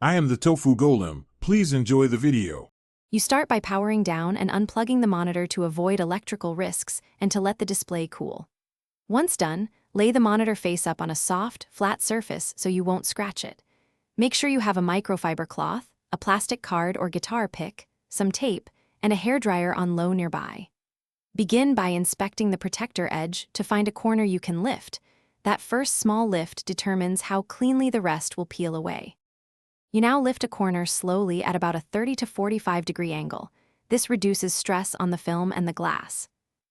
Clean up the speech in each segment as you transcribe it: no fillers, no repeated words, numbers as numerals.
I am the tofu golem. Please enjoy the video. You start by powering down and unplugging the monitor to avoid electrical risks and to let the display cool. Once done, lay the monitor face up on a soft, flat surface so you won't scratch it. Make sure you have a microfiber cloth, a plastic card or guitar pick, some tape, and a hairdryer on low nearby. Begin by inspecting the protector edge to find a corner you can lift. That first small lift determines how cleanly the rest will peel away. You now lift a corner slowly at about a 30 to 45 degree angle. This reduces stress on the film and the glass.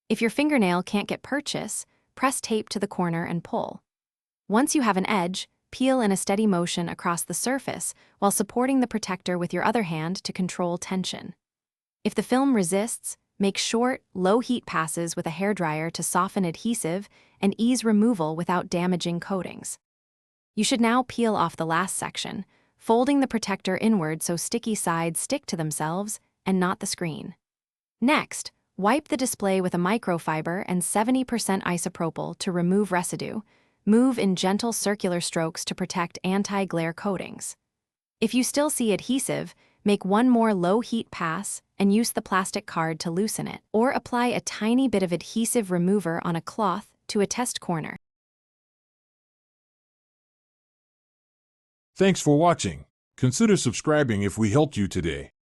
If your fingernail can't get purchase, press tape to the corner and pull. Once you have an edge, peel in a steady motion across the surface while supporting the protector with your other hand to control tension. If the film resists, make short, low-heat passes with a hairdryer to soften adhesive and ease removal without damaging coatings. You should now peel off the last section, folding the protector inward so sticky sides stick to themselves and not the screen. Next, wipe the display with a microfiber and 70% isopropyl to remove residue. Move in gentle circular strokes to protect anti-glare coatings. If you still see adhesive, make one more low-heat pass and use the plastic card to loosen it, or apply a tiny bit of adhesive remover on a cloth to a test corner. Thanks for watching. Consider subscribing if we helped you today.